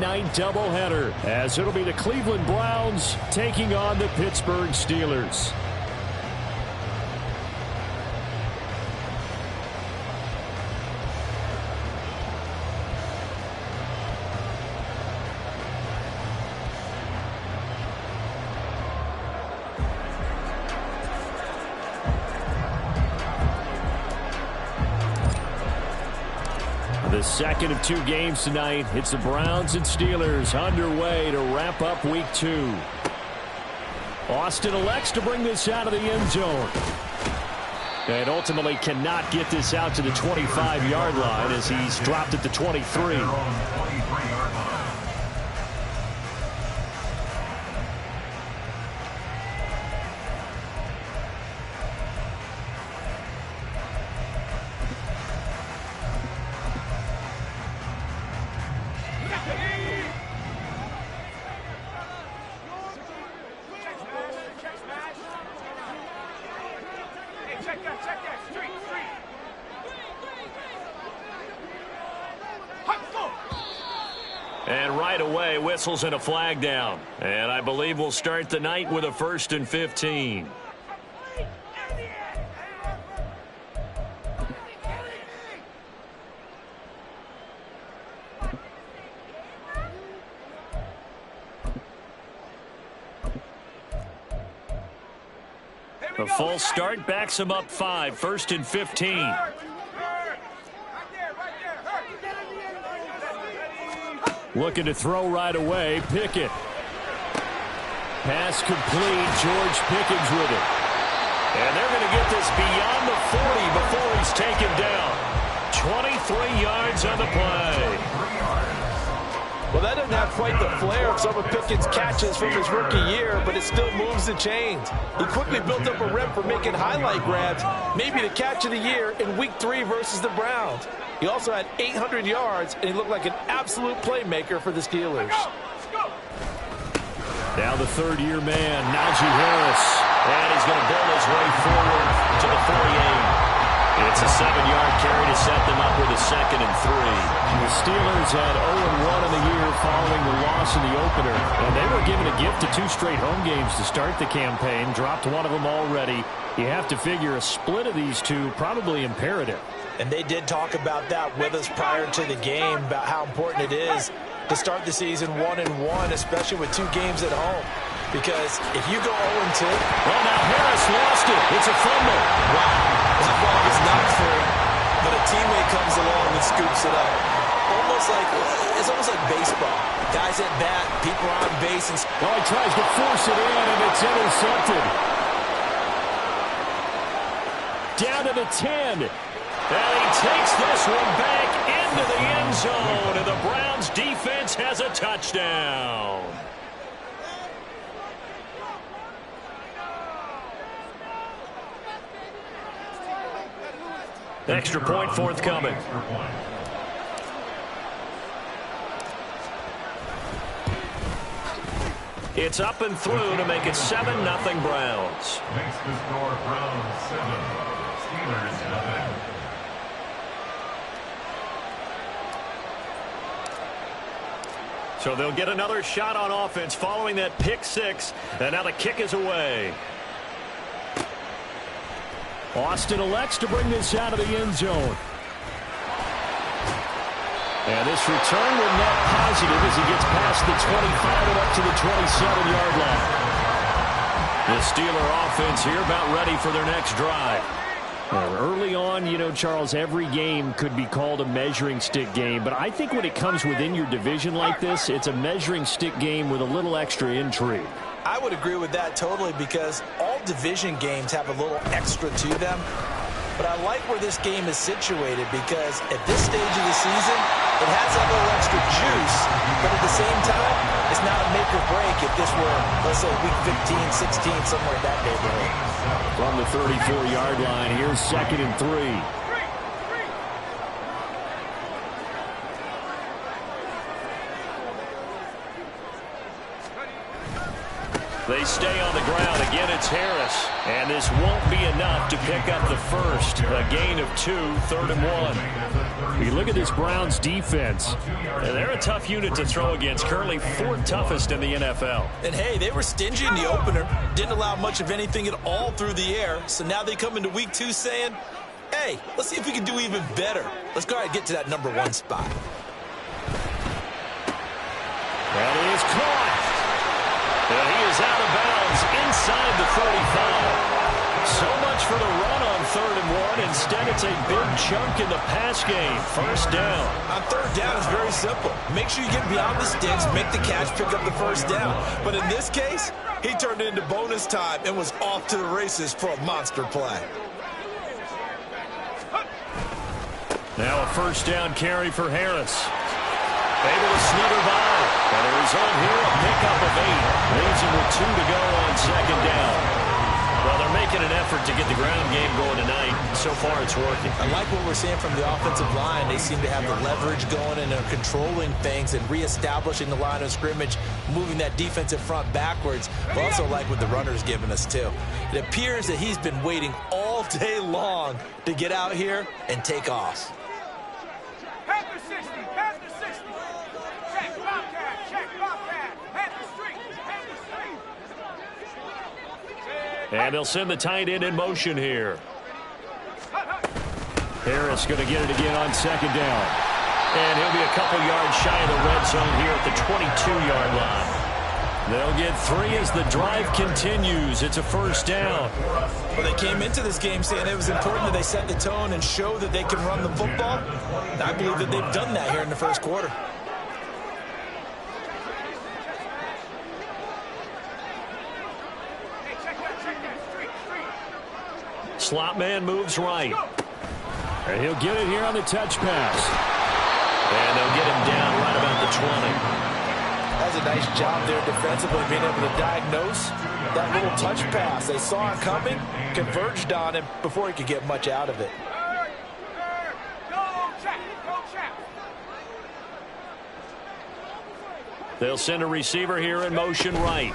night doubleheader, as it'll be the Cleveland Browns taking on the Pittsburgh Steelers. The second of two games tonight. It's the Browns and Steelers underway to wrap up week 2. Austin elects to bring this out of the end zone. And ultimately cannot get this out to the 25-yard line as he's dropped at the 23. And right away, whistles and a flag down. And I believe we'll start the night with a 1st and 15. A false start backs him up 5, 1st and 15. Looking to throw right away. Pickett. Pass complete. George Pickens with it. And they're going to get this beyond the 40 before he's taken down. 23 yards on the play. Well, that doesn't have quite the flair of some of Pickens' catches from his rookie year, but it still moves the chains. He quickly built up a rep for making highlight grabs, maybe the catch of the year in Week 3 versus the Browns. He also had 800 yards, and he looked like an absolute playmaker for the Steelers. Now the third-year man, Najee Harris. And he's going to build his way forward to the 48. It's a 7-yard carry to set them up with a 2nd and 3. The Steelers had 0-1 in the year following the loss in the opener. And they were given a gift of 2 straight home games to start the campaign. Dropped one of them already. You have to figure a split of these two probably imperative. And they did talk about that with us prior to the game, about how important it is to start the season 1-1, especially with 2 games at home. Because if you go 0-2... Well, now Harris lost it. It's a fumble. Wow. That ball is not free, but a teammate comes along and scoops it up. It's almost like baseball. Guys at bat, people are on base. And well, he tries to force it in, and it's intercepted. Down to the 10. And he takes this one back into the end zone, and the Browns defense has a touchdown. Extra point forthcoming. It's up and through to make it 7-0 Browns. Makes the score Browns 7, Steelers 0. So they'll get another shot on offense following that pick 6, and now the kick is away. Austin elects to bring this out of the end zone. And this return will net positive as he gets past the 25 and up to the 27-yard line. The Steeler offense here about ready for their next drive. Early on, you know, Charles, every game could be called a measuring stick game. But I think when it comes within your division like this, it's a measuring stick game with a little extra intrigue. I would agree with that totally, because all division games have a little extra to them. But I like where this game is situated, because at this stage of the season, it has that little extra juice. But at the same time, it's not a make or break if this were, let's say, week 15, 16, somewhere in that neighborhood. From the 34-yard line, here's 2nd and 3. They stay on the ground. Again, it's Harris. And this won't be enough to pick up the first. A gain of 2, 3rd and 1. You look at this Browns defense. And they're a tough unit to throw against. Currently 4th toughest in the NFL. And, hey, they were stingy in the opener. Didn't allow much of anything at all through the air. So now they come into week 2 saying, hey, let's see if we can do even better. Let's go ahead and get to that number 1 spot. That is caught. And he is out of bounds inside the 45. So much for the run on 3rd and 1. Instead, it's a big chunk in the pass game. First down. On 3rd down, it's very simple. Make sure you get beyond the sticks, make the catch, pick up the first down. But in this case, he turned it into bonus time and was off to the races for a monster play. Now a first down carry for Harris. Able to sneak her by. And a result here, a pickup of 8. Leaves him with 2 to go on 2nd down. Well, they're making an effort to get the ground game going tonight. So far, it's working. I like what we're seeing from the offensive line. They seem to have the leverage going and are controlling things and reestablishing the line of scrimmage, moving that defensive front backwards. But also like what the runner's giving us, too. It appears that he's been waiting all day long to get out here and take off. Panther 60, Panther 60. Check, Bobcat, check, Bobcat. Panther Street, Panther Street. And they'll send the tight end in motion here. Harris going to get it again on 2nd down. And he'll be a couple yards shy of the red zone here at the 22-yard line. They'll get 3 as the drive continues. It's a first down. Well, they came into this game saying it was important that they set the tone and show that they can run the football. And I believe that they've done that here in the first quarter. Slot man moves right. And he'll get it here on the touch pass. And they'll get him down right about the 20. That's a nice job there defensively, being able to diagnose that little touch pass. They saw it coming, converged on him before he could get much out of it. They'll send a receiver here in motion right.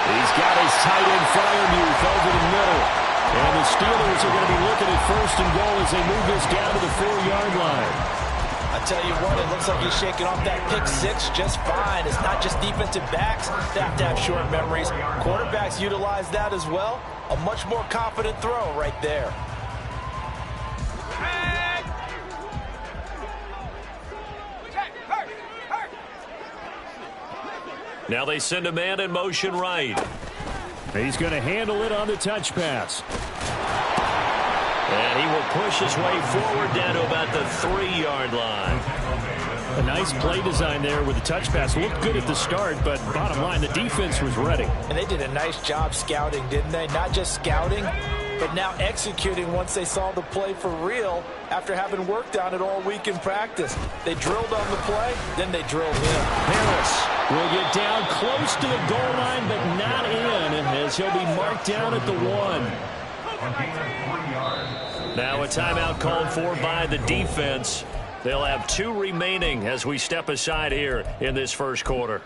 He's got his tight end Fryermuth over the middle. And the Steelers are going to be looking at 1st and goal as they move this down to the 4-yard line. I tell you what, it looks like he's shaking off that pick 6 just fine. It's not just defensive backs that have to have short memories. Quarterbacks utilize that as well. A much more confident throw right there. Now they send a man in motion right. He's going to handle it on the touch pass. And he will push his way forward down to about the 3-yard line. A nice play design there with the touch pass. Looked good at the start, but bottom line, the defense was ready. And they did a nice job scouting, didn't they? Not just scouting, but now executing once they saw the play for real after having worked on it all week in practice. They drilled on the play, then they drilled in. Harris will get down close to the goal line, but not in, as he'll be marked down at the 1. Now a timeout called for by the defense. They'll have 2 remaining as we step aside here in this first quarter.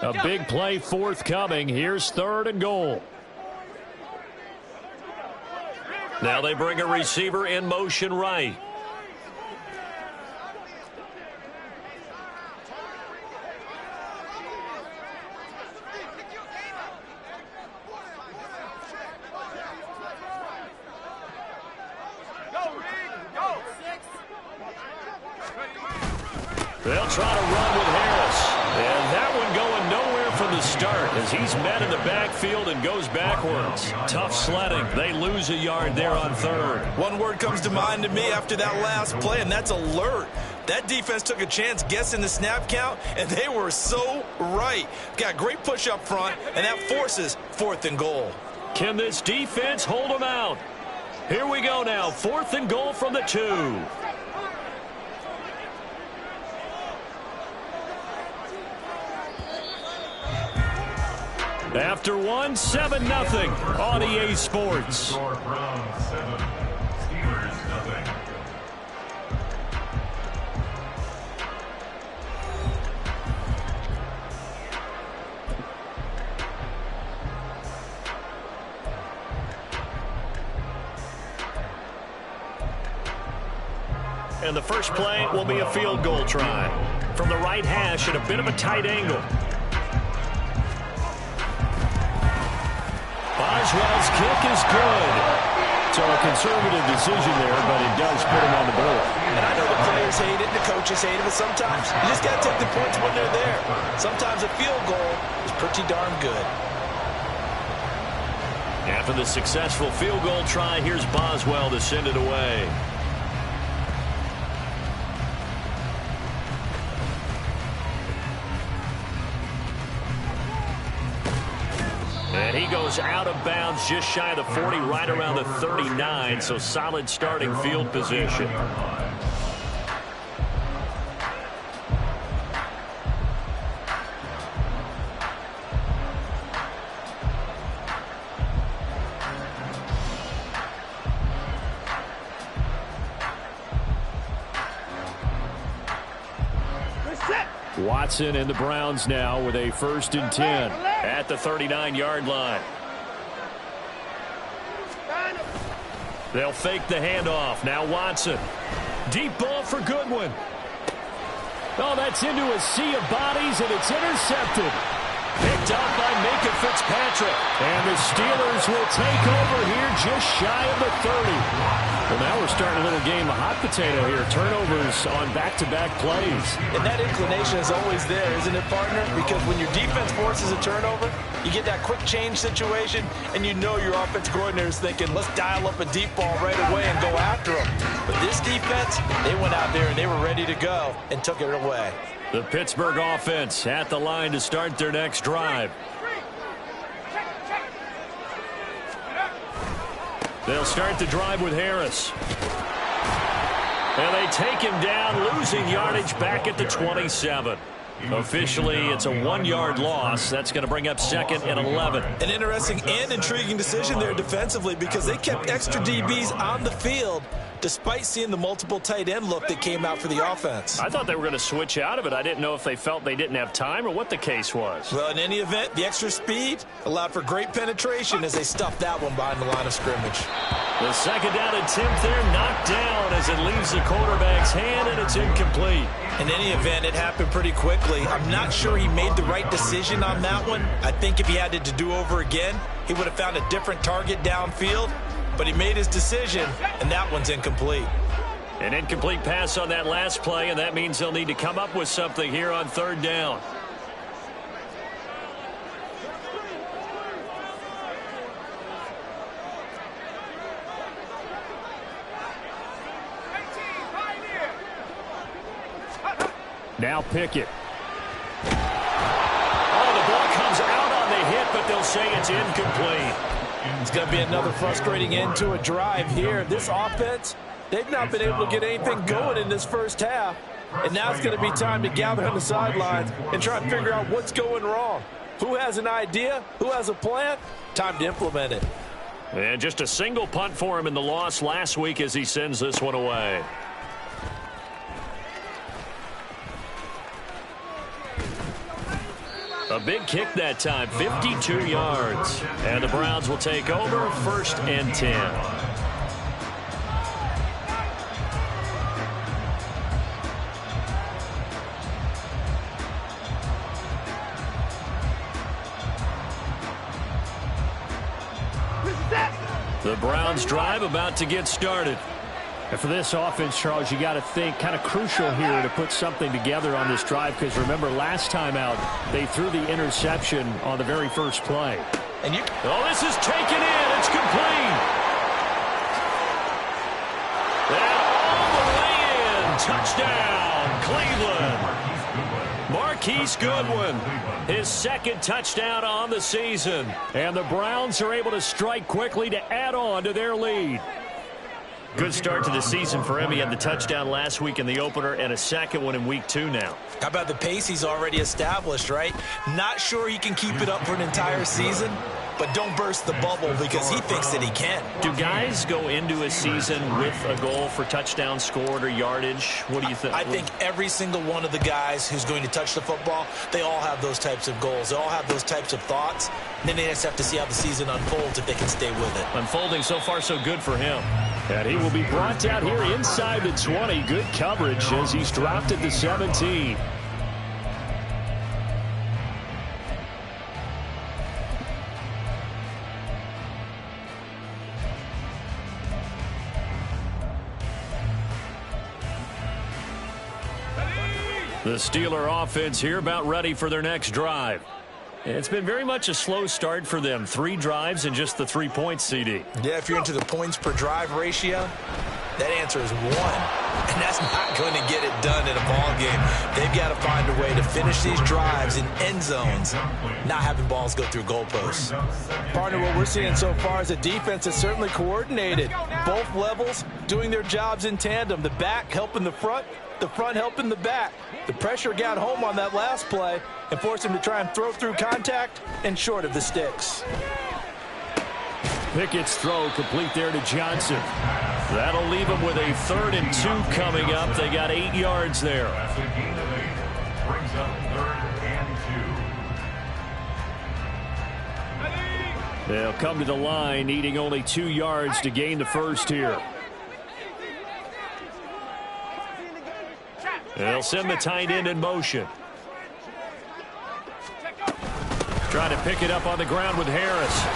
A big play forthcoming. Here's 3rd and goal. Now they bring a receiver in motion right. They'll try to run with Harris. And that one going nowhere from the start as he's met in the backfield and goes backwards. Tough sledding. They lose a yard there on 3rd. One word comes to mind to me after that last play, and that's alert. That defense took a chance guessing the snap count, and they were so right. Got great push up front, and that forces 4th and goal. Can this defense hold them out? Here we go now. 4th and goal from the 2. After one, 7-0 on EA Sports. Score Browns 7, Steelers nothing. And the first play will be a field goal try from the right hash at a bit of a tight angle. Boswell's kick is good. So a conservative decision there, but it does put him on the board. And I know the players hate it, the coaches hate it, but sometimes you just got to take the points when they're there. Sometimes a field goal is pretty darn good. After the successful field goal try, here's Boswell to send it away. And he goes out of bounds just shy of the 40, right around the 39, so solid starting field position. Watson and the Browns now with a 1st and 10 at the 39-yard line. They'll fake the handoff. Now Watson. Deep ball for Goodwin. Oh, that's into a sea of bodies, and it's intercepted. Picked up by Minka Fitzpatrick. And the Steelers will take over here just shy of the 30. Well, now we're starting a little game of hot potato here. Turnovers on back-to-back plays. And that inclination is always there, isn't it, partner? Because when your defense forces a turnover, you get that quick change situation, and you know your offense coordinator is thinking, let's dial up a deep ball right away and go after them. But this defense, they went out there and they were ready to go and took it away. The Pittsburgh offense at the line to start their next drive. They'll start the drive with Harris. And they take him down, losing yardage back at the 27. Officially, it's a 1-yard loss. That's going to bring up 2nd and 11. An interesting and intriguing decision there defensively because they kept extra DBs on the field despite seeing the multiple tight end look that came out for the offense. I thought they were going to switch out of it. I didn't know if they felt they didn't have time or what the case was. Well, in any event, the extra speed allowed for great penetration as they stuffed that one behind the line of scrimmage. The 2nd down attempt there knocked down as it leaves the quarterback's hand, and it's incomplete. In any event, it happened pretty quickly. I'm not sure he made the right decision on that one. I think if he had it to do over again, he would have found a different target downfield. But he made his decision, and that one's incomplete. An incomplete pass on that last play, and that means they'll need to come up with something here on 3rd down. Now Pickett. Oh, the ball comes out on the hit, but they'll say it's incomplete. It's going to be another frustrating end to a drive here. This offense, they've not been able to get anything going in this first half. And now it's going to be time to gather on the sidelines and try and figure out what's going wrong. Who has an idea? Who has a plan? Time to implement it. And just a single punt for him in the loss last week as he sends this one away. A big kick that time, 52 yards. And the Browns will take over, 1st and 10. The Browns drive about to get started. And for this offense, Charles, you got to think kind of crucial here to put something together on this drive because remember last time out they threw the interception on the very first play. And oh, this is taken in. It's complete. And all the way in. Touchdown, Cleveland. Marquise Goodwin, his 2nd touchdown on the season. And the Browns are able to strike quickly to add on to their lead. Good start to the season for him. He had the touchdown last week in the opener and a second one in week 2 now. How about the pace he's already established, right? Not sure he can keep it up for an entire season, but don't burst the bubble because he thinks that he can. Do guys go into a season with a goal for touchdown scored or yardage? What do you think? I think every single one of the guys who's going to touch the football, they all have those types of goals. They all have those types of thoughts. And then they just have to see how the season unfolds if they can stay with it. Unfolding so far so good for him. And he will be brought down here inside the 20. Good coverage as he's dropped at the 17. The Steeler offense here about ready for their next drive. It's been very much a slow start for them. 3 drives and just the 3 points, CD. Yeah, if you're into the points per drive ratio, that answer is 1. And that's not going to get it done in a ball game. They've got to find a way to finish these drives in end zones, not having balls go through goalposts. Partner, what we're seeing so far is a defense that's certainly coordinated. Both levels doing their jobs in tandem. The back helping the front helping the back. The pressure got home on that last play and forced him to try and throw through contact and short of the sticks. Pickett's throw complete there to Johnson. That'll leave him with a 3rd and 2 coming up. They got 8 yards there. That's a gain of 8. Brings up 3rd and 2. They'll come to the line, needing only 2 yards to gain the first here. They'll send the tight end in motion. Trying to pick it up on the ground with Harris.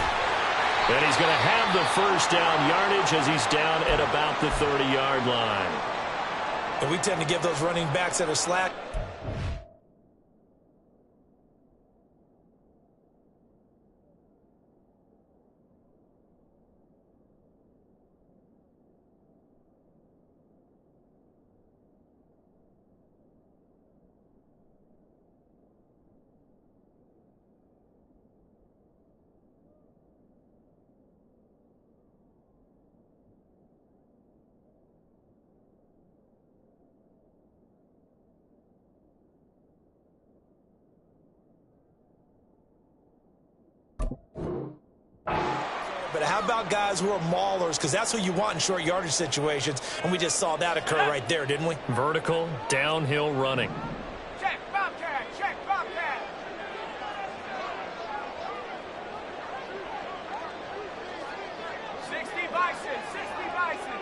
And he's going to have the first down yardage as he's down at about the 30-yard line. And we tend to give those running backs that are slack. But how about guys who are maulers? Because that's who you want in short yardage situations. And we just saw that occur right there, didn't we? Vertical, downhill running. Check, Bobcat, check, Bobcat. Bison, 60 Bison.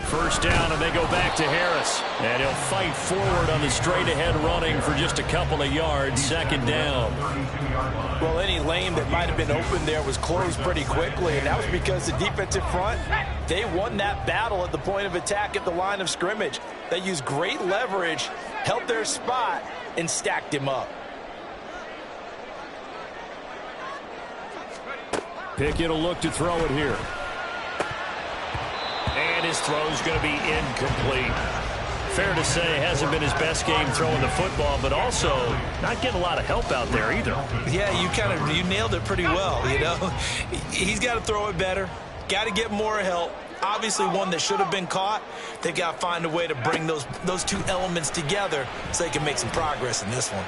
First down, and they go back to Harris. And he'll fight forward on the straight-ahead running for just a couple of yards. 2nd down. Well, any lane that might have been open there was closed pretty quickly, and that was because the defensive front, they won that battle at the point of attack at the line of scrimmage. They used great leverage, held their spot, and stacked him up. Pickett will look to throw it here. And his throw's going to be incomplete. Fair to say, hasn't been his best game throwing the football, but also not getting a lot of help out there either. Yeah, you nailed it pretty well, you know. He's got to throw it better. Got to get more help. Obviously one that should have been caught. They've got to find a way to bring those two elements together so they can make some progress in this one.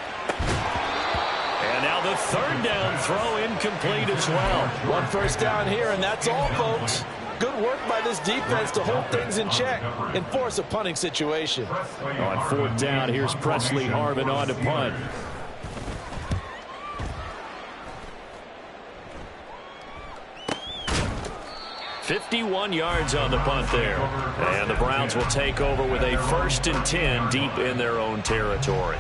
And now the 3rd down throw incomplete as well. One first down here, and that's all, folks. Good work by this defense to hold things in check and force a punting situation. On 4th down, here's Presley Harvin on to punt. "51 yards on the punt there. And the Browns will take over with a 1st and 10 deep in their own territory.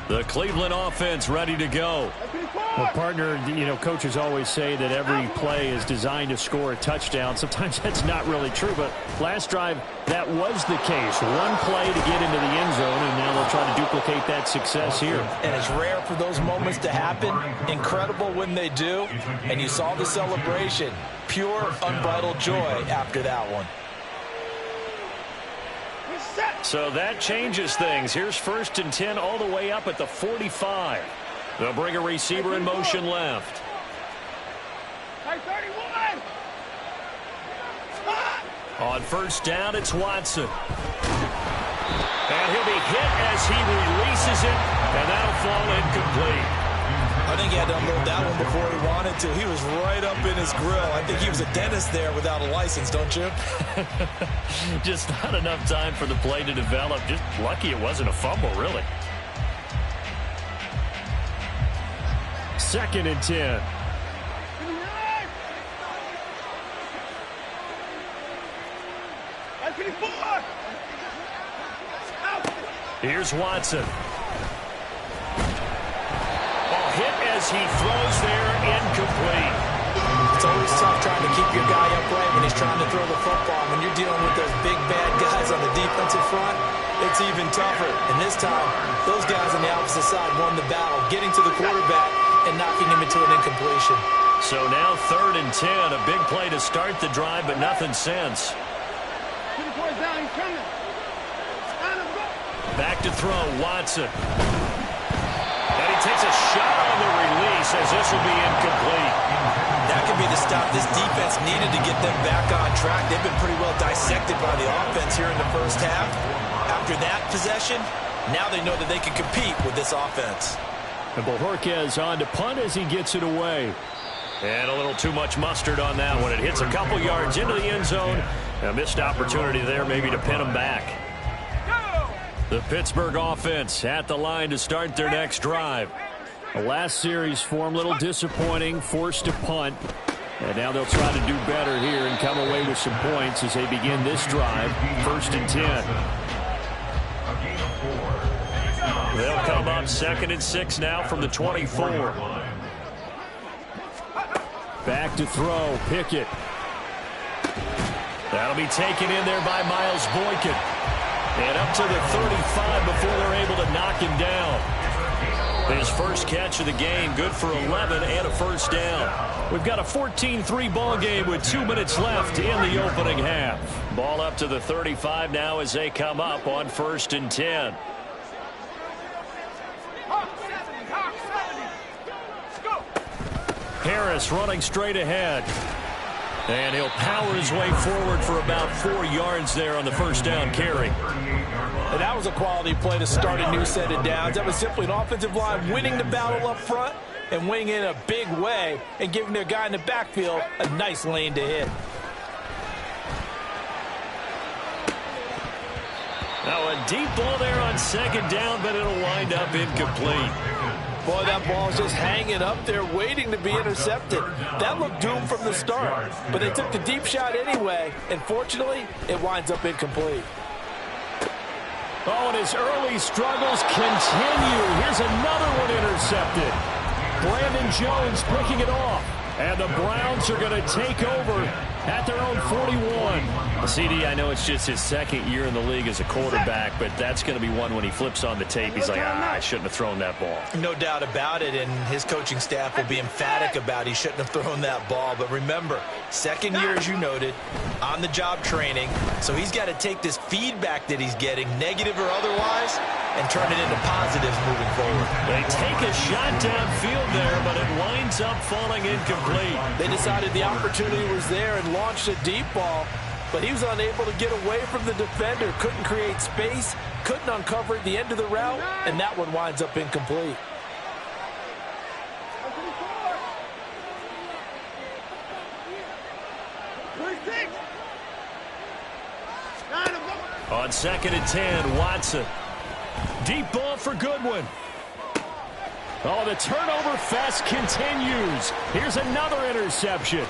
The Cleveland offense ready to go. Well, partner, coaches always say that every play is designed to score a touchdown. Sometimes that's not really true, but last drive, that was the case. One play to get into the end zone, and now they'll try to duplicate that success here. And it's rare for those moments to happen. Incredible when they do. And you saw the celebration. Pure, unbridled joy after that one. So that changes things. Here's 1st and 10 all the way up at the 45. They'll bring a receiver in motion left. On 1st down, it's Watson. And he'll be hit as he releases it, and that'll fall incomplete. I think he had to unload that one before he wanted to. He was right up in his grill. I think he was a dentist there without a license, don't you? Just not enough time for the play to develop. Just lucky it wasn't a fumble, really. 2nd and 10. Here's Watson. Ball hit as he throws there, incomplete. It's always tough trying to keep your guy upright when he's trying to throw the football. When you're dealing with those big, bad guys on the defensive front, it's even tougher. And this time, those guys on the opposite side won the battle, getting to the quarterback and knocking him into an incompletion. So now 3rd and 10, a big play to start the drive, but nothing since. Back to throw, Watson. And he takes a shot on the release as this will be incomplete. That could be the stop this defense needed to get them back on track. They've been pretty well dissected by the offense here in the first half. After that possession, now they know that they can compete with this offense. And Bojorquez on to punt as he gets it away. And a little too much mustard on that one. It hits a couple yards into the end zone. A missed opportunity there maybe to pin them back. The Pittsburgh offense at the line to start their next drive. The last series form, a little disappointing, forced to punt. And now they'll try to do better here and come away with some points as they begin this drive. 1st and 10. They'll come up 2nd and 6 now from the 24. Back to throw, Pickett. That'll be taken in there by Miles Boykin. And up to the 35 before they're able to knock him down. His first catch of the game, good for 11 and a 1st down. We've got a 14-3 ball game with 2 minutes left in the opening half. Ball up to the 35 now as they come up on 1st and 10. Harris running straight ahead. And he'll power his way forward for about 4 yards there on the 1st down carry. And that was a quality play to start a new set of downs. That was simply an offensive line winning the battle up front and winning in a big way and giving their guy in the backfield a nice lane to hit. Now a deep ball there on 2nd down, but it'll wind up incomplete. Boy, that ball's just hanging up there waiting to be intercepted. That looked doomed from the start, but they took the deep shot anyway, and fortunately, it winds up incomplete. Oh, and his early struggles continue. Here's another one intercepted. Brandon Jones picking it off. And the Browns are going to take over at their own 41. CD, I know it's just his 2nd year in the league as a quarterback, but that's going to be one when he flips on the tape. He's like, I shouldn't have thrown that ball. No doubt about it, and his coaching staff will be emphatic about he shouldn't have thrown that ball. But remember, 2nd year, as you noted, on-the-job training. So he's got to take this feedback that he's getting, negative or otherwise, and turn it into positives moving forward. They take a shot downfield there, but it winds up falling incomplete. They decided the opportunity was there and launched a deep ball, but he was unable to get away from the defender, couldn't create space, couldn't uncover at the end of the route, and that one winds up incomplete. On 2nd and 10, Watson. Deep ball for Goodwin. Oh, the turnover fest continues. Here's another interception.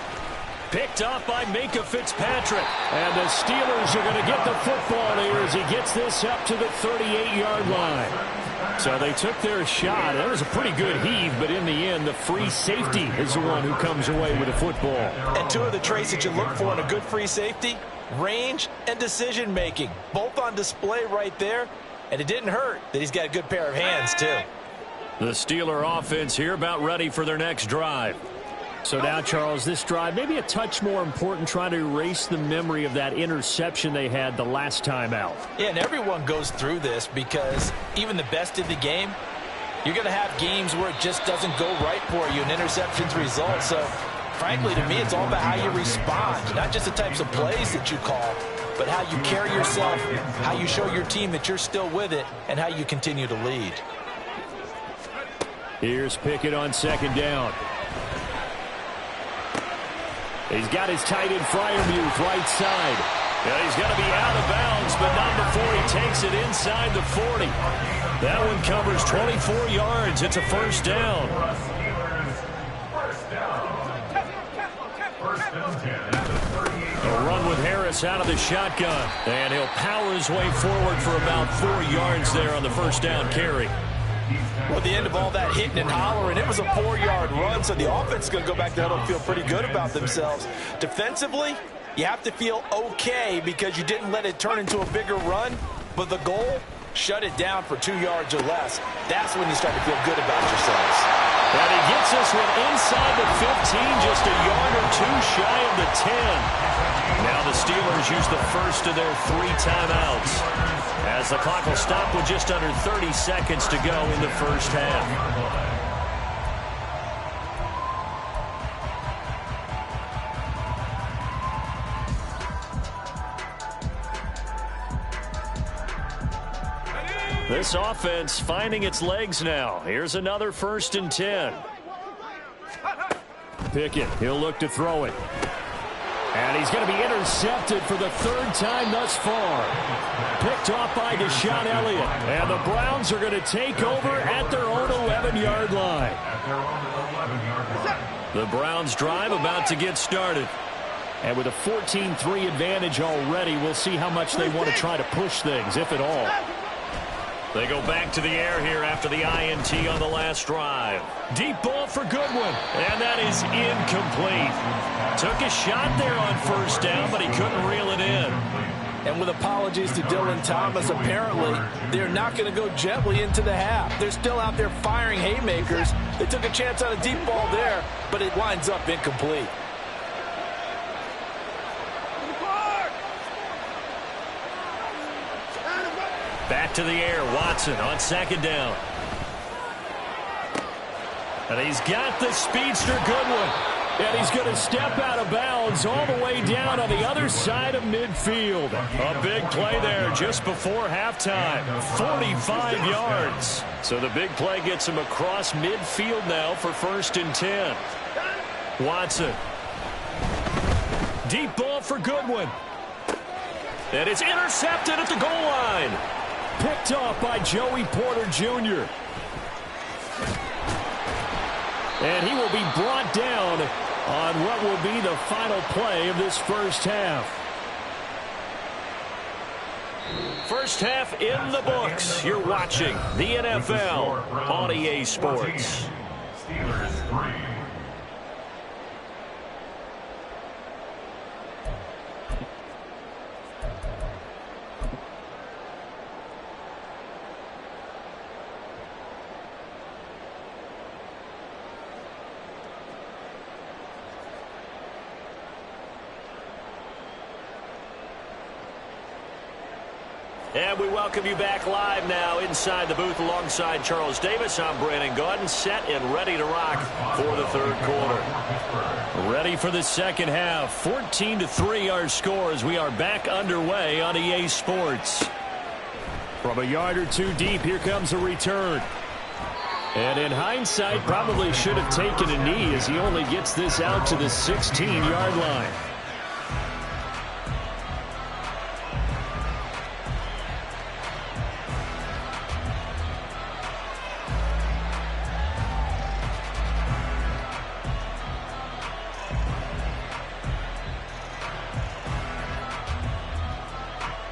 Picked off by Minkah Fitzpatrick. And the Steelers are going to get the football here as he gets this up to the 38-yard line. So they took their shot. That was a pretty good heave, but in the end, the free safety is the one who comes away with the football. And two of the traits that you look for in a good free safety, range and decision-making. Both on display right there, and it didn't hurt that he's got a good pair of hands, too. The Steeler offense here about ready for their next drive. So now, Charles, this drive maybe a touch more important, trying to erase the memory of that interception they had the last time out. Yeah, and everyone goes through this because even the best in the game, you're going to have games where it just doesn't go right for you, and interceptions result. So, frankly, to me, it's all about how you respond, not just the types of plays that you call, but how you carry yourself, how you show your team that you're still with it, and how you continue to lead. Here's Pickett on second down. He's got his tight end Freiermuth right side. Yeah, he's going to be out of bounds, but not before he takes it inside the 40. That one covers 24 yards. It's a first down. A run with Harris out of the shotgun. And he'll power his way forward for about 4 yards there on the first down carry. Well, at the end of all that hitting and hollering, it was a 4-yard run, so the offense is going to go back to huddle and feel pretty good about themselves. Defensively, you have to feel okay because you didn't let it turn into a bigger run, but the goal, shut it down for 2 yards or less. That's when you start to feel good about yourselves. And he gets this one inside the 15, just a yard or two shy of the 10. Now the Steelers use the first of their 3 timeouts, as the clock will stop with just under 30 seconds to go in the first half. This offense finding its legs now. Here's another 1st and 10. Pickett, he'll look to throw it. And he's going to be intercepted for the 3rd time thus far. Picked off by Deshaun Elliott. And the Browns are going to take over at their own 11-yard line. The Browns drive about to get started. And with a 14-3 advantage already, we'll see how much they want to try to push things, if at all. They go back to the air here after the INT on the last drive. Deep ball for Goodwin, and that is incomplete. Took a shot there on first down, but he couldn't reel it in. And with apologies to Dylan Thomas, apparently they're not going to go gently into the half. They're still out there firing haymakers. They took a chance on a deep ball there, but it winds up incomplete. Back to the air, Watson on second down. And he's got the speedster Goodwin. And he's going to step out of bounds all the way down on the other side of midfield. A big play there just before halftime. 45 yards. So the big play gets him across midfield now for 1st and 10. Watson. Deep ball for Goodwin. And it's intercepted at the goal line. Picked off by Joey Porter Jr. And he will be brought down on what will be the final play of this first half. First half in the books. You're watching the NFL on EA Sports. Steelers 3. And we welcome you back live now inside the booth alongside Charles Davis. I'm Brandon Gaudin, set and ready to rock for the 3rd quarter. Ready for the second half. 14-3 our score as we are back underway on EA Sports. From a yard or two deep, here comes a return. And in hindsight, probably should have taken a knee as he only gets this out to the 16-yard line.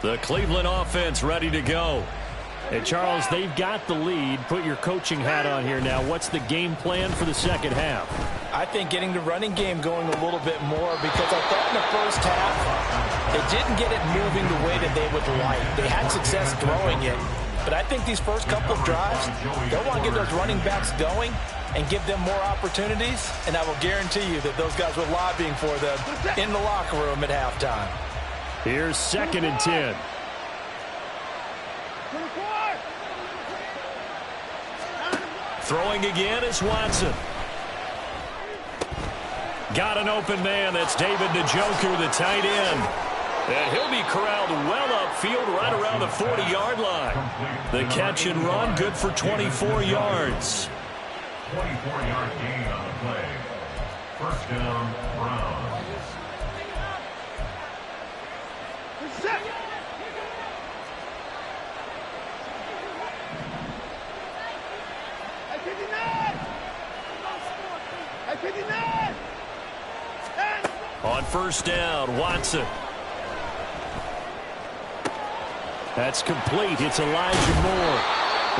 The Cleveland offense ready to go. And, Charles, they've got the lead. Put your coaching hat on here now. What's the game plan for the second half? I think getting the running game going a little bit more, because I thought in the first half they didn't get it moving the way that they would like. They had success throwing it. But I think these first couple of drives, they'll want to get those running backs going and give them more opportunities. And I will guarantee you that those guys were lobbying for them in the locker room at halftime. Here's 2nd and 10. Throwing again is Watson. Got an open man. That's David Njoku, the tight end. And he'll be corralled well upfield right around the 40-yard line. The catch and run, good for 24 yards. 24-yard gain on the play. First down, Browns. On first down, Watson. That's complete. It's Elijah Moore.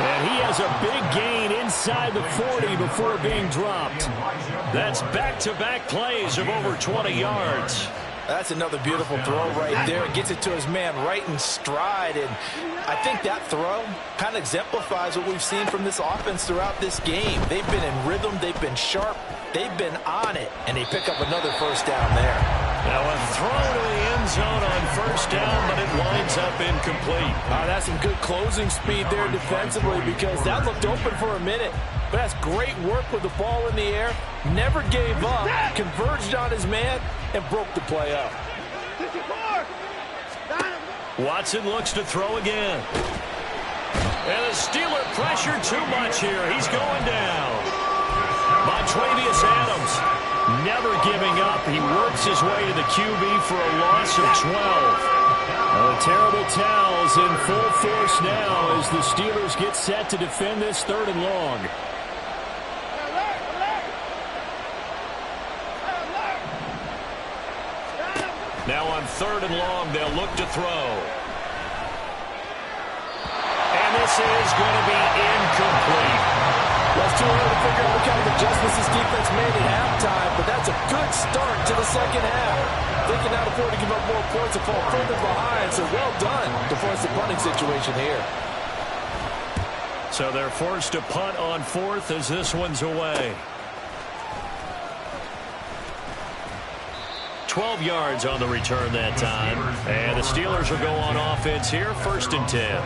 And he has a big gain inside the 40 before being dropped. That's back-to-back plays of over 20 yards. That's another beautiful throw right there. It gets it to his man right in stride. And I think that throw kind of exemplifies what we've seen from this offense throughout this game. They've been in rhythm. They've been sharp. They've been on it. And they pick up another first down there. Now a throw to the end zone on first down, but it winds up incomplete. That's some good closing speed there defensively, because that looked open for a minute. But that's great work with the ball in the air. Never gave up. Converged on his man and broke the play up. Watson looks to throw again. And the Steeler pressure too much here. He's going down. Montravius Adams never giving up. He works his way to the QB for a loss of 12. The terrible towels in full force now as the Steelers get set to defend this 3rd and long. Now on 3rd and long, they'll look to throw. And this is going to be incomplete. Well, it's too early to figure out what kind of adjustments this defense made at halftime, but that's a good start to the second half. They can now afford to give up more points and fall further behind, so well done to force the punting situation here. So they're forced to punt on 4th as this one's away. 12 yards on the return that time. And the Steelers will go on offense here, 1st and 10.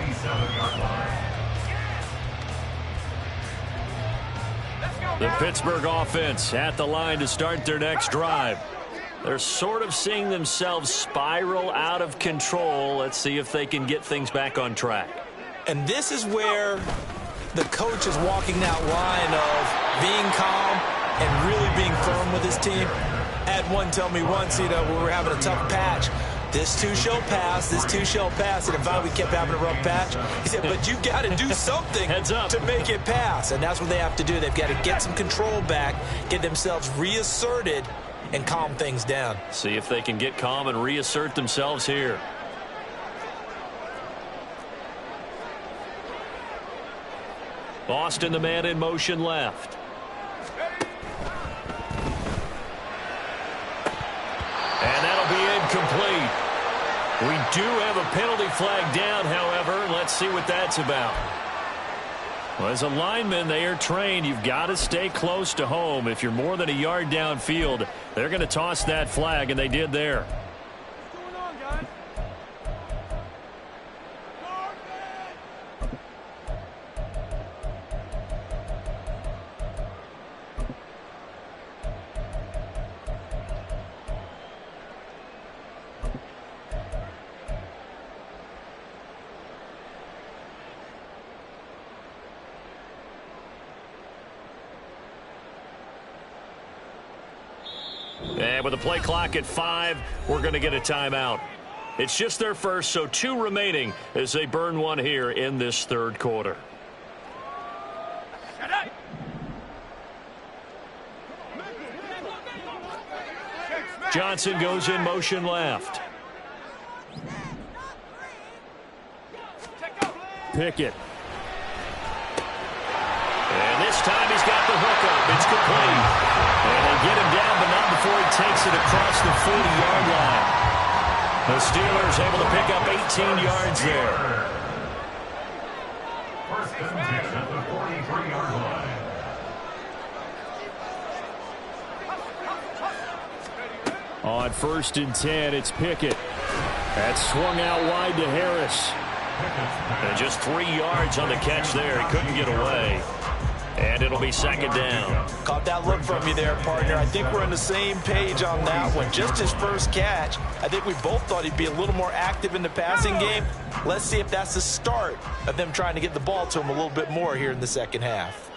The Pittsburgh offense at the line to start their next drive. They're sort of seeing themselves spiral out of control. Let's see if they can get things back on track. And this is where the coach is walking that line of being calm and really being firm with his team. I had one tell me once, when we were having a tough patch, this too shall pass, this too shall pass. And finally we kept having a rough patch. He said, but you got to do something to make it pass. And that's what they have to do. They've got to get some control back, get themselves reasserted, and calm things down. See if they can get calm and reassert themselves here. Austin, the man in motion left. And that'll be incomplete. We do have a penalty flag down, however. Let's see what that's about. Well, as a lineman, they are trained. You've got to stay close to home. If you're more than a yard downfield, they're going to toss that flag, and they did there. What's going on, guys? And with the play clock at 5, we're going to get a timeout. It's just their first, so 2 remaining as they burn one here in this 3rd quarter. Johnson goes in motion left. Pickett. And this time he's got the hook up. It's complete. And they get him down, but not before he takes it across the 40-yard line. The Steelers able to pick up 18 yards there. First and 10 at the 43-yard line. On 1st and 10, it's Pickett. That's swung out wide to Harris. And just 3 yards on the catch there. He couldn't get away. And it'll be 2nd down. Caught that look from you there, partner. I think we're on the same page on that one. Just his first catch. I think we both thought he'd be a little more active in the passing game. Let's see if that's the start of them trying to get the ball to him a little bit more here in the second half.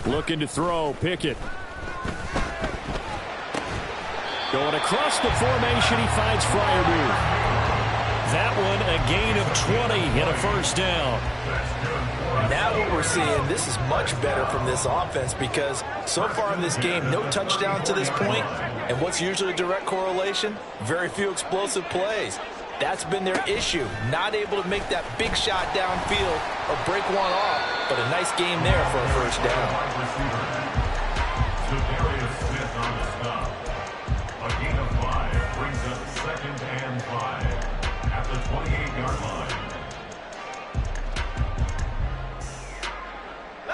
Looking to throw, Pickett. Going across the formation, he finds Freiermuth. That one a gain of 20 and a 1st down. Now what we're seeing, this is much better from this offense because so far in this game, no touchdown to this point, and what's usually a direct correlation? Very few explosive plays. That's been their issue, not able to make that big shot downfield or break one off, but a nice game there for a 1st down. A gain of 5 brings up 2nd and 5 at the 28-yard line.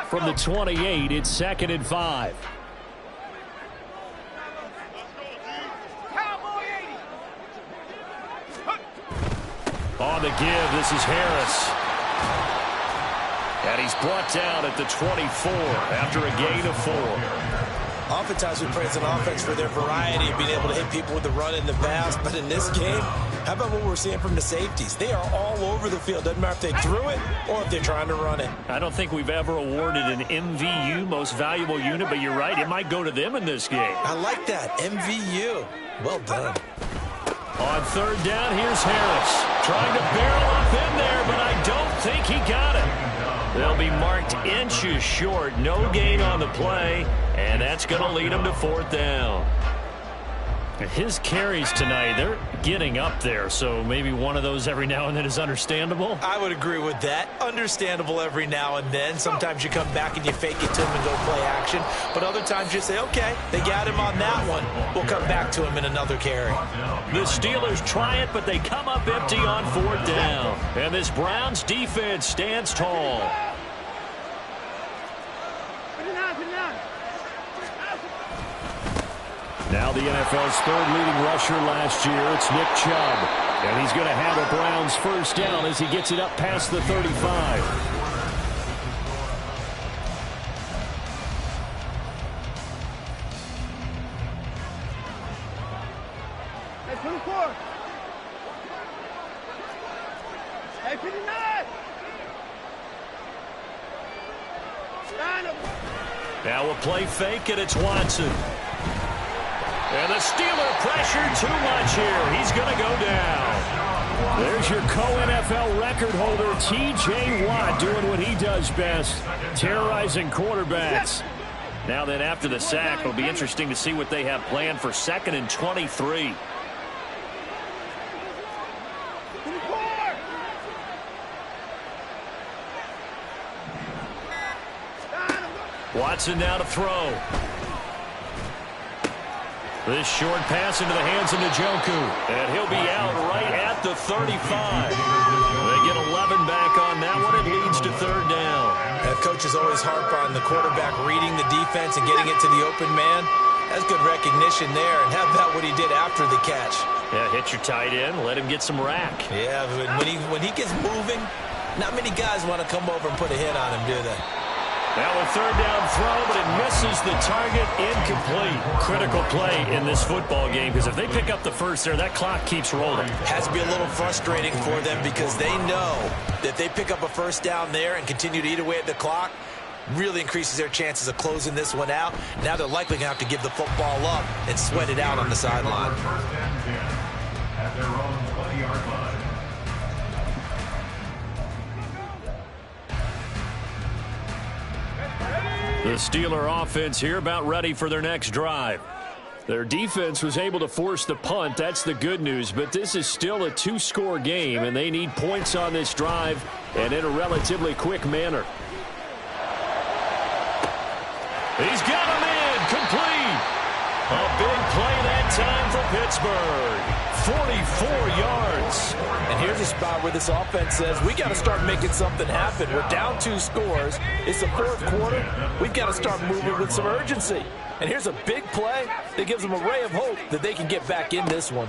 From the 28, it's 2nd and 5. On the give, this is Harris. And he's brought down at the 24 after a gain of 4. Oftentimes we praise an offense for their variety of being able to hit people with the run and the pass, but in this game, how about what we're seeing from the safeties? They are all over the field. Doesn't matter if they threw it or if they're trying to run it. I don't think we've ever awarded an MVU, most valuable unit, but you're right, it might go to them in this game. I like that, MVU. Well done. On 3rd down, here's Harris. Trying to barrel up in there, but I don't think he got it. They'll be marked inches short. No gain on the play, and that's going to lead them to 4th down. His carries tonight, they're getting up there, so maybe one of those every now and then is understandable. I would agree with that. Understandable every now and then. Sometimes you come back and you fake it to him and go play action. But other times you say, okay, they got him on that one. We'll come back to him in another carry. The Steelers try it, but they come up empty on 4th down. And this Browns defense stands tall. Now the NFL's 3rd leading rusher last year, it's Nick Chubb. And he's going to have a Browns 1st down as he gets it up past the 35. Now we'll play fake, and it's Watson. And the Steeler pressure too much here. He's going to go down. There's your co-NFL record holder, T.J. Watt, doing what he does best, terrorizing quarterbacks. Now then, after the sack, it'll be interesting to see what they have planned for 2nd and 23. Watson now to throw. This short pass into the hands of Njoku. And he'll be out right at the 35. They get 11 back on that one. It leads to 3rd down. Coaches always harp on the quarterback reading the defense and getting it to the open man. That's good recognition there. And how about what he did after the catch? Yeah, hit your tight end. Let him get some rack. Yeah, when he gets moving, not many guys want to come over and put a hit on him, do they? Now a 3rd down throw, but it misses the target, incomplete. Critical play in this football game, because if they pick up the 1st there, that clock keeps rolling. Has to be a little frustrating for them because they know that they pick up a 1st down there and continue to eat away at the clock, really increases their chances of closing this one out. Now they're likely going to have to give the football up and sweat it out on the sideline. 1st and 10 at their own 20-yard line. The Steeler offense here about ready for their next drive. Their defense was able to force the punt. That's the good news. But this is still a two-score game, and they need points on this drive and in a relatively quick manner. He's got him in. Complete. A big play that time for Pittsburgh. 44 yards. And here's a spot where this offense says, we got to start making something happen. We're down 2 scores. It's the 4th quarter. We've got to start moving with some urgency. And here's a big play that gives them a ray of hope that they can get back in this one.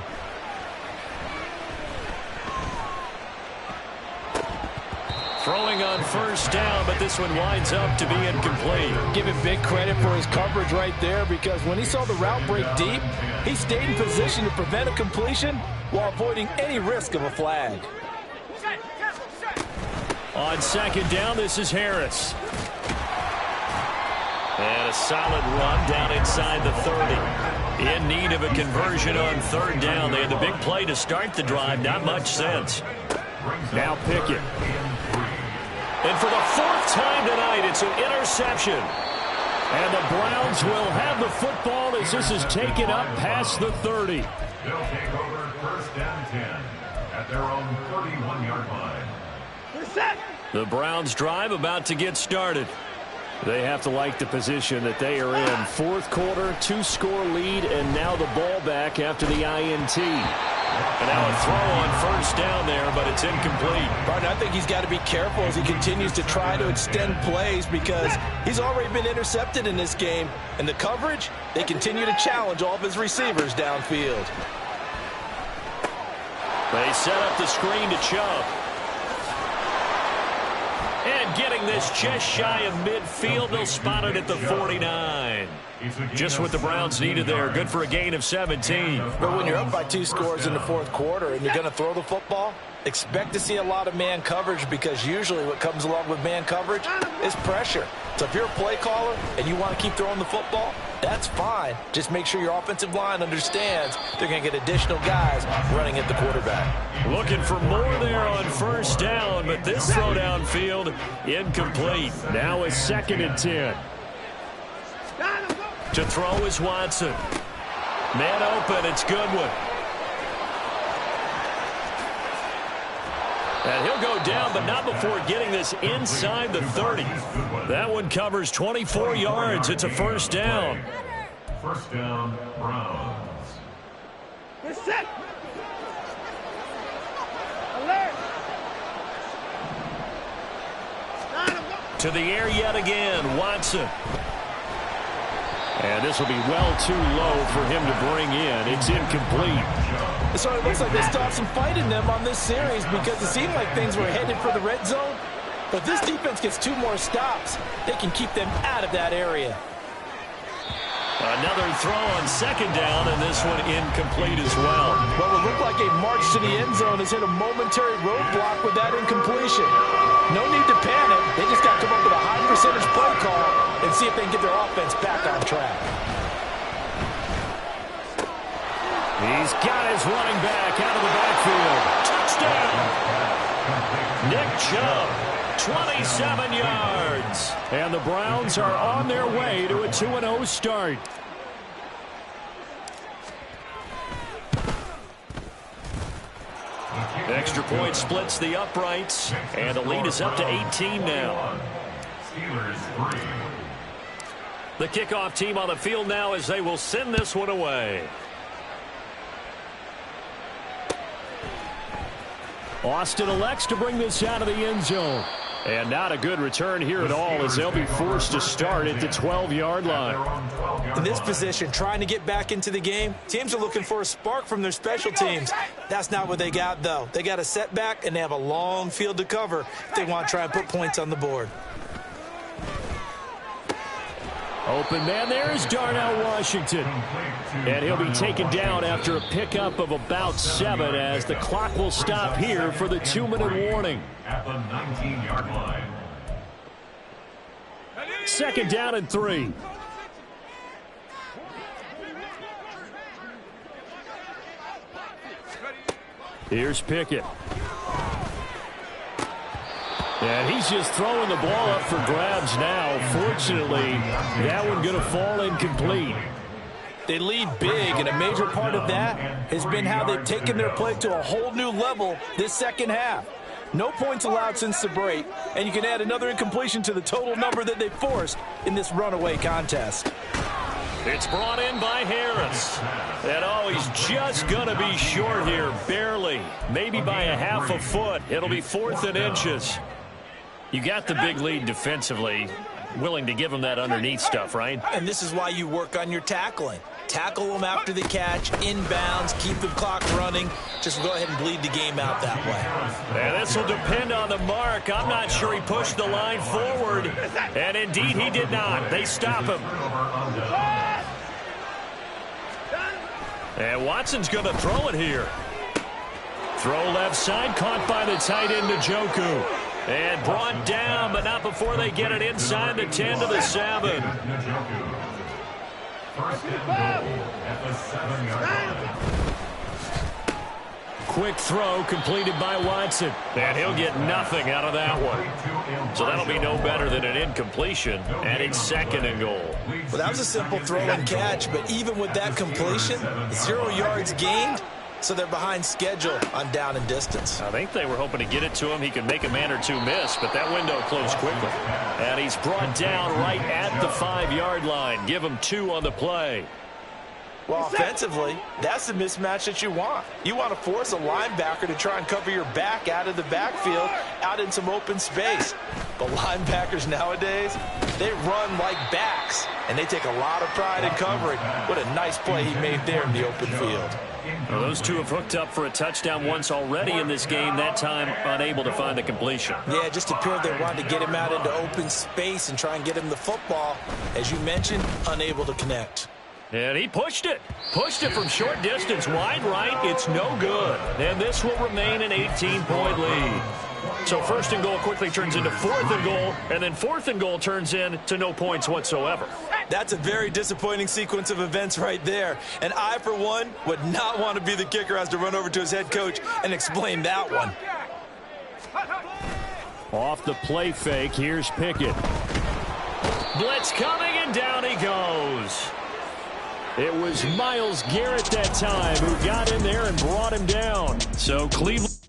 Throwing on first down, but this one winds up to be incomplete. Give him big credit for his coverage right there, because when he saw the route break deep, he stayed in position to prevent a completion while avoiding any risk of a flag. On second down, this is Harris. And a solid run down inside the 30. In need of a conversion on third down. They had the big play to start the drive. Not much sense. Now Pickett. And for the 4th time tonight, it's an interception. And the Browns will have the football as this is taken up past the 30. They'll take over first and 10 at their own 31-yard line. The Browns drive about to get started. They have to like the position that they are in. 4th quarter, 2-score lead, and now the ball back after the INT. And now a throw on first down there, but it's incomplete. Martin, I think he's got to be careful as he continues to try to extend plays, because he's already been intercepted in this game. And the coverage, they continue to challenge all of his receivers downfield. They set up the screen to Chubb. And getting this just shy of midfield, they'll spot it at the 49. Just what the Browns needed there. Good for a gain of 17. But when you're up by 2 scores in the 4th quarter and you're going to throw the football, expect to see a lot of man coverage, because usually what comes along with man coverage is pressure. So if you're a play caller and you want to keep throwing the football, that's fine. Just make sure your offensive line understands they're going to get additional guys running at the quarterback. Looking for more there on first down, but this throw downfield incomplete. Now a 2nd and 10. To throw is Watson. Man open, it's Goodwin. And he'll go down, but not before getting this inside the 30. That one covers 24 yards. It's a first down. First down, Browns. To the air yet again, Watson. And this will be well too low for him to bring in. It's incomplete. So it looks like they stopped some fight in them on this series, because it seemed like things were headed for the red zone. But this defense gets 2 more stops. They can keep them out of that area. Another throw on second down, and this one incomplete as well. Well, it looked like a march to the end zone has hit a momentary roadblock with that incompletion. No need to panic. They just got to come up with a high percentage play call and see if they can get their offense back on track. He's got his running back out of the backfield. Touchdown! Nick Chubb, 27 yards. And the Browns are on their way to a 2-0 start. Extra point splits the uprights, and the lead is up to 18 now. Steelers 3. The kickoff team on the field now as they will send this one away. Austin elects to bring this out of the end zone. And not a good return here at all, as they'll be forced to start at the 12-yard line. In this position, trying to get back into the game, teams are looking for a spark from their special teams. That's not what they got, though. They got a setback, and they have a long field to cover if they want to try and put points on the board. Open man there is Darnell Washington. And he'll be taken down after a pickup of about 7 as the clock will stop here for the 2-minute warning. At the 19-yard line. 2nd down and 3. Here's Pickett. And he's just throwing the ball up for grabs now. Fortunately, that one going to fall incomplete. They lead big, and a major part of that has been how they've taken their play to a whole new level this second half. No points allowed since the break, and you can add another incompletion to the total number that they forced in this runaway contest. It's brought in by Harris. And oh, he's just going to be short here, barely. Maybe by a half a foot. It'll be 4th and inches. You got the big lead defensively. Willing to give him that underneath stuff, right? And this is why you work on your tackling. Tackle them after the catch, inbounds, keep the clock running. Just go ahead and bleed the game out that way. And this will depend on the mark. I'm not sure he pushed the line forward. And indeed, he did not. They stop him. And Watson's going to throw it here. Throw left side, caught by the tight end Njoku. And brought down, but not before they get it inside the 10 to the 7. First and goal at the 7-yard line. Quick throw completed by Watson. And he'll get nothing out of that one. So that'll be no better than an incompletion. And it's 2nd and goal. Well, that was a simple throw and catch, but even with that completion, 0 yards gained. So they're behind schedule on down and distance. I think they were hoping to get it to him. He could make a man or two miss, but that window closed quickly. And he's brought down right at the 5-yard line. Give him 2 on the play. Well, offensively, that's the mismatch that you want. You want to force a linebacker to try and cover your back out of the backfield, out in some open space. But linebackers nowadays, they run like backs, and they take a lot of pride in covering. What a nice play he made there in the open field. Well, those two have hooked up for a touchdown once already in this game, that time unable to find the completion. Yeah, it just appeared they wanted to get him out into open space and try and get him the football. As you mentioned, unable to connect. And he pushed it. Pushed it from short distance, wide right. It's no good. And this will remain an 18-point lead. So 1st and goal quickly turns into 4th and goal, and then 4th and goal turns into no points whatsoever. That's a very disappointing sequence of events right there. And I, for one, would not want to be the kicker who has to run over to his head coach and explain that one. Off the play fake, here's Pickett. Blitz coming, and down he goes. It was Myles Garrett that time who got in there and brought him down. So Cleveland...